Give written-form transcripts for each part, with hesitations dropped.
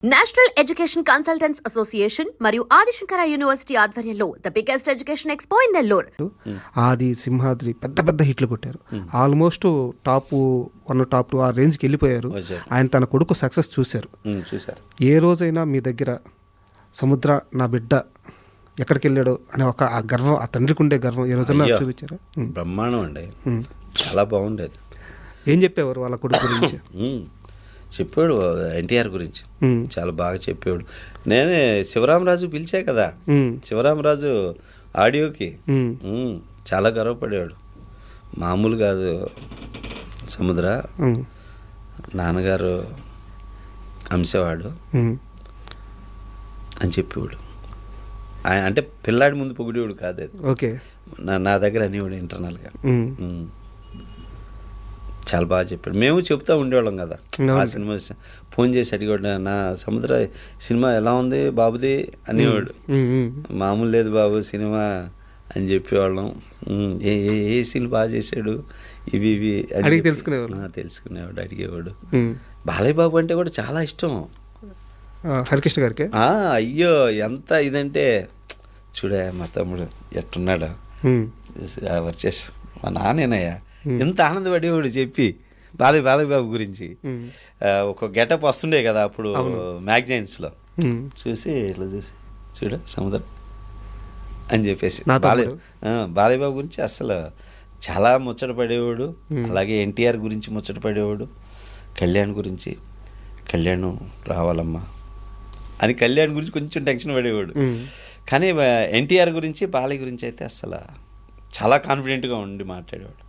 National education consultants association మరియు Adi Shankara university ఆధ్వర్యంలో the biggest education expo in Nellore. ఆది, సింహాద్రి పెద్ద పెద్ద హిట్లు కొట్టారు. ఆల్మోస్ట్ టాప్ 1, టాప్ 2 ఆ రేంజ్కి వెళ్ళిపోయారు. ఆయన తన కొడుకు సక్సెస్ చూశారు. ఏ రోజైనా మీ దగ్గర సముద్ర నా బిడ్డ ఎక్కడికి వెళ్ళాడు అనే ఒక ఆ గర్వం, ఆ తండ్రికి ఉండే గర్వం ఏ రోజైనా చూపించారా? బ్రహ్మాండం అండి, చాలా బాగుండేది. ఏం చెప్పేవారు వాళ్ళ కొడుకు గురించి? చెప్పాడు ఎన్టీఆర్ గురించి, చాలా బాగా చెప్పాడు. నేనే శివరామరాజు పిలిచా కదా, శివరామరాజు ఆడియోకి చాలా గర్వపడేవాడు. మామూలు కాదు సముద్ర, నాన్నగారు అంశవాడు అని చెప్పేవాడు. ఆయన అంటే పిల్లాడి ముందు పొగిడేవాడు కాదు, అది ఓకే నా దగ్గర అనేవాడు ఇంటర్నల్గా. చాలా బాగా చెప్పాడు. మేము చెప్తా ఉండేవాళ్ళం కదా ఆ సినిమా. ఫోన్ చేసి అడిగాడు, నా సముద్ర సినిమా ఎలా ఉంది బాబుది అనేవాడు. మామూలు లేదు బాబు సినిమా అని చెప్పేవాళ్ళం. ఏ సీన్లు బాగా చేశాడు ఇవి అని తెలుసుకునేవాడు, అడిగేవాడు. బాలయ్య బాబు అంటే కూడా చాలా ఇష్టం హరికృష్ణ గారికి. అయ్యో ఎంత ఇదంటే చూడే మా తమ్ముడు ఎట్టున్నాడు వర్చెస్ మా నాన్నేనయ్యా, ఎంత ఆనందపడేవాడు చెప్పి బాలయ్య బాబు గురించి. ఒక గెటప్ వస్తుండే కదా అప్పుడు మ్యాగజైన్స్లో, చూసి ఇట్లా చూసి చూడ సముద్రం అని చెప్పేసి బాలయ్య బాబు గురించి అసలు చాలా ముచ్చట పడేవాడు. అలాగే ఎన్టీఆర్ గురించి ముచ్చట పడేవాడు. కళ్యాణ్ గురించి, కళ్యాణ్ రావాలమ్మా అని కళ్యాణ్ గురించి కొంచెం టెన్షన్ పడేవాడు. కానీ ఎన్టీఆర్ గురించి బాలయ్య గురించి అయితే అసలు చాలా కాన్ఫిడెంట్గా ఉండి మాట్లాడేవాడు.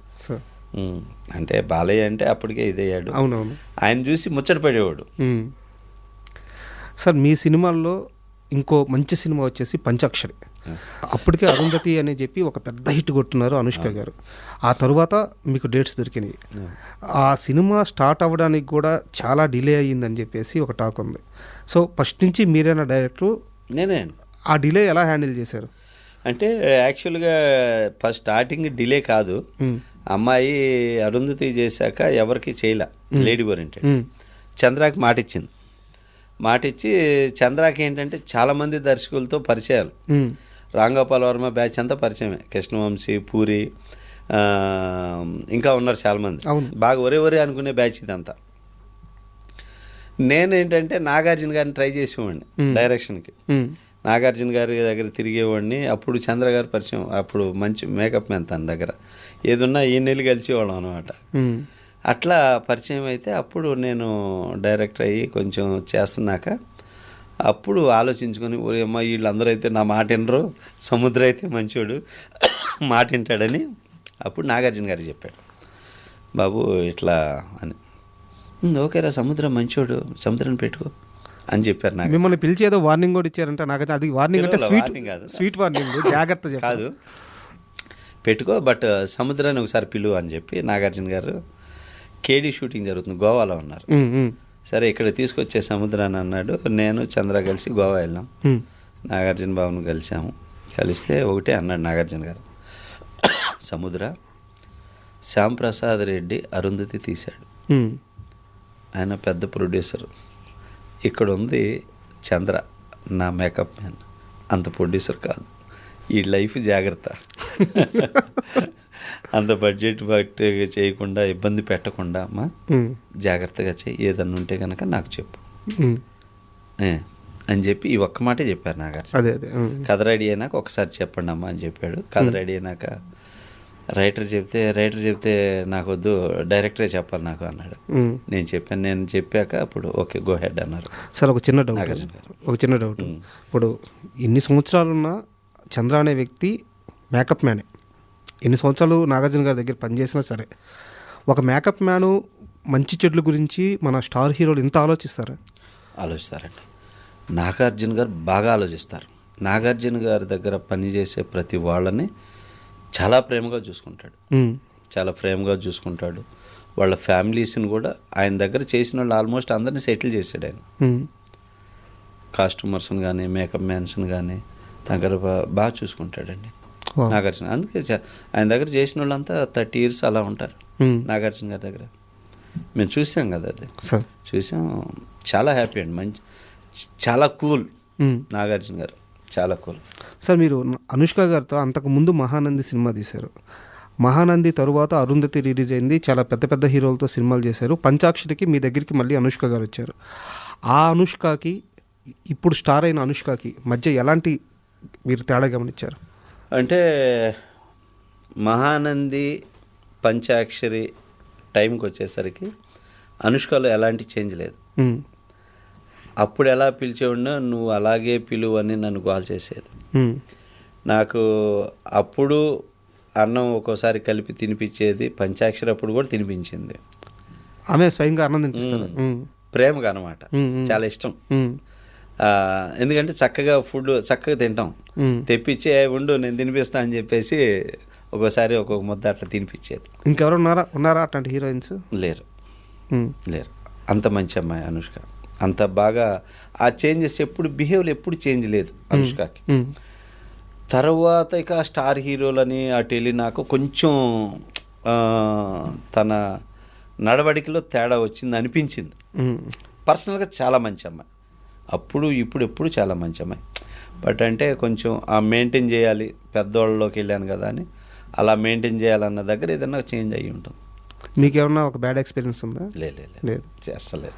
అంటే బాలయ్య అంటే అప్పటికే ఇదయ్యాడు. అవునవును, ఆయన చూసి ముచ్చట పడేవాడు. సార్ మీ సినిమాల్లో ఇంకో మంచి సినిమా వచ్చేసి పంచాక్షరి. అప్పటికే అరుంధతి అని చెప్పి ఒక పెద్ద హిట్ కొట్టున్నారు అనుష్క గారు. ఆ తరువాత మీకు డేట్స్ దొరికినాయి. ఆ సినిమా స్టార్ట్ అవ్వడానికి కూడా చాలా డిలే అయ్యిందని చెప్పేసి ఒక టాక్ ఉంది. సో ఫస్ట్ నుంచి మీరైనా డైరెక్టర్, నేనే ఆ డిలే ఎలా హ్యాండిల్ చేశారు? అంటే యాక్చువల్గా ఫస్ట్ స్టార్టింగ్ డిలే కాదు, అమ్మాయి అరుంధతి చేశాక ఎవరికి చేయలే, లేడీ ఓరియంటెడ్. చంద్రాకి మాటిచ్చి చంద్రాకి ఏంటంటే చాలామంది దర్శకులతో పరిచయాలు. రాంగోపాల్ వర్మ బ్యాచ్ అంతా పరిచయమే, కృష్ణవంశీ, పూరి, ఇంకా ఉన్నారు చాలామంది. బాగా ఒరే అనుకునే బ్యాచ్ ఇదంతా. నేనేంటంటే నాగార్జున గారిని ట్రై చేసేవాడిని డైరెక్షన్కి. నాగార్జున గారి దగ్గర తిరిగేవాడిని. అప్పుడు చంద్ర గారి పరిచయం, అప్పుడు మంచి మేకప్ మ్యాన్ తన దగ్గర, ఏదున్నా ఈ నెలలు కలిసేవాళ్ళం అనమాట. అట్లా పరిచయం అయితే అప్పుడు నేను డైరెక్టర్ అయ్యి కొంచెం చేస్తున్నాక అప్పుడు ఆలోచించుకొని, ఒరే అమ్మ వీళ్ళందరూ అయితే నా మాట వినరు, సముద్ర అయితే మంచోడు మాట వింటాడని అప్పుడు నాగార్జున గారు చెప్పాడు, బాబు ఇట్లా అని. ఓకేరా సముద్రం మంచోడు, సముద్రాన్ని పెట్టుకో అని చెప్పారు. నాకు మిమ్మల్ని పిలిచి ఏదో వార్నింగ్ కూడా ఇచ్చారంటే, నాకు అది వార్నింగ్ అంటే స్వీట్ వార్నింగ్, జాగ్రత్త కాదు, పెట్టుకో బట్ సముద్రాన్ని ఒకసారి పిలువు అని చెప్పి నాగార్జున గారు కేడీ షూటింగ్ జరుగుతుంది, గోవాలో ఉన్నారు. సరే ఇక్కడ తీసుకొచ్చే సముద్రాన్ని అన్నాడు. నేను చంద్ర కలిసి గోవా వెళ్ళాం. నాగార్జున బాబును కలిస్తే ఒకటే అన్నాడు నాగార్జున గారు, సముద్ర శ్యాంప్రసాద్ రెడ్డి అరుంధతి తీశాడు, ఆయన పెద్ద ప్రొడ్యూసర్. ఇక్కడ ఉంది చంద్ర నా మేకప్ మ్యాన్, అంత ప్రొడ్యూసర్ కాదు, ఈ లైఫ్ జాగ్రత్త, అంత బడ్జెట్ చేయకుండా ఇబ్బంది పెట్టకుండా అమ్మా జాగ్రత్తగా చేయి, ఏదన్నా ఉంటే కనుక నాకు చెప్పు అని చెప్పి ఈ ఒక్క మాటే చెప్పారు నాగార్జున. కథ రెడీ అయినాక ఒకసారి చెప్పండి అమ్మా అని చెప్పాడు. కథ రెడీ అయినాక రైటర్ చెప్తే నాకు వద్దు, డైరెక్టరే చెప్పాలి నాకు అన్నాడు. నేను చెప్పాక అప్పుడు ఓకే గో హెడ్ అన్నారు. సార్ ఒక చిన్న డౌట్, ఇప్పుడు ఎన్ని సంవత్సరాలున్నా చంద్ర అనే వ్యక్తి మేకప్ మ్యానే. ఎన్ని సంవత్సరాలు నాగార్జున గారి దగ్గర పనిచేసినా సరే, ఒక మేకప్ మ్యాను మంచి చెడ్ల గురించి మన స్టార్ హీరోలు ఇంత ఆలోచిస్తారండి. నాగార్జున గారు బాగా ఆలోచిస్తారు. నాగార్జున గారి దగ్గర పనిచేసే ప్రతి వాళ్ళని చాలా ప్రేమగా చూసుకుంటాడు. వాళ్ళ ఫ్యామిలీస్ని కూడా ఆయన దగ్గర చేసిన వాళ్ళు ఆల్మోస్ట్ అందరినీ సెటిల్ చేశాడు ఆయన. కాస్ట్యూమర్స్ని కానీ, మేకప్ మ్యాన్స్ని కానీ దగ్గర బాగా చూసుకుంటాడండి నాగార్జున. అందుకే ఆయన దగ్గర చేసిన వాళ్ళంతా 30 years అలా ఉంటారు నాగార్జున గారి దగ్గర. మేము చూసాం కదా, అది చూసాం. చాలా హ్యాపీ అండి. మంచి చాలా కూల్. మ్మ్. నాగార్జున గారు చాలా కూల్. సార్ మీరు అనుష్క గారితో అంతకు ముందు మహానంది సినిమా తీశారు. మహానంది తరువాత అరుంధతి రిలీజ్ అయింది. చాలా పెద్ద పెద్ద హీరోలతో సినిమాలు చేశారు. పంచాక్షరికి మీ దగ్గరికి మళ్ళీ అనుష్క గారు వచ్చారు. ఆ అనుష్కకి ఇప్పుడు స్టార్ అయిన అనుష్కకి మధ్య ఎలాంటి మీరు తేడా గమనించారు? అంటే మహానంది పంచాక్షరి టైంకి వచ్చేసరికి అనుష్కలో ఎలాంటి చేంజ్ లేదు. మ్మ్. అప్పుడు ఎలా పిలిచేవాడినో నువ్వు అలాగే పిలువు అని నన్ను కాల్ చేసేది. మ్మ్. నాకు అప్పుడు అన్నం ఒక్కోసారి కలిపి తినిపించేది. పంచాక్షరి అప్పుడు కూడా తినిపించింది. ఆమె స్వయంగా అన్నం తినిపిస్తారు. మ్మ్. ప్రేమగా అనమాట. మ్మ్. చాలా ఇష్టం. మ్మ్. ఎందుకంటే చక్కగా ఫుడ్ చక్కగా తింటాం. మ్మ్. తెప్పించే ఉండు నేను తినిపిస్తా అని చెప్పేసి ఒక్కోసారి ఒక్కొక్క ముద్ద అట్లా తినిపించేది. ఇంకెవరు ఉన్నారా అట్లాంటి హీరోయిన్స్? లేరు మ్మ్. లేరు. అంత మంచి అమ్మాయి అనుష్క. అంత బాగా ఆ చేంజెస్ ఎప్పుడు బిహేవియర్ ఎప్పుడు చేంజ్ లేదు అనుష్కకి. మ్మ్. తర్వాత ఇక స్టార్ హీరోలని అటు వెళ్ళి నాకు కొంచెం తన నడవడికలో తేడా వచ్చింది అనిపించింది. మ్మ్. పర్సనల్గా చాలా మంచి అమ్మాయి. అప్పుడు ఇప్పుడు ఎప్పుడు చాలా మంచి అమ్మాయి. బట్ అంటే కొంచెం ఆ మెయింటైన్ చేయాలి, పెద్దవాళ్ళలోకి వెళ్ళాను కదా అని అలా మెయింటైన్ చేయాలన్న దగ్గర ఏదన్నా చేంజ్ అయ్యి ఉంటుంది. మీకేమన్నా ఒక బ్యాడ్ ఎక్స్పీరియన్స్ ఉందా? లేదు లేదు. చేస్తలేదు.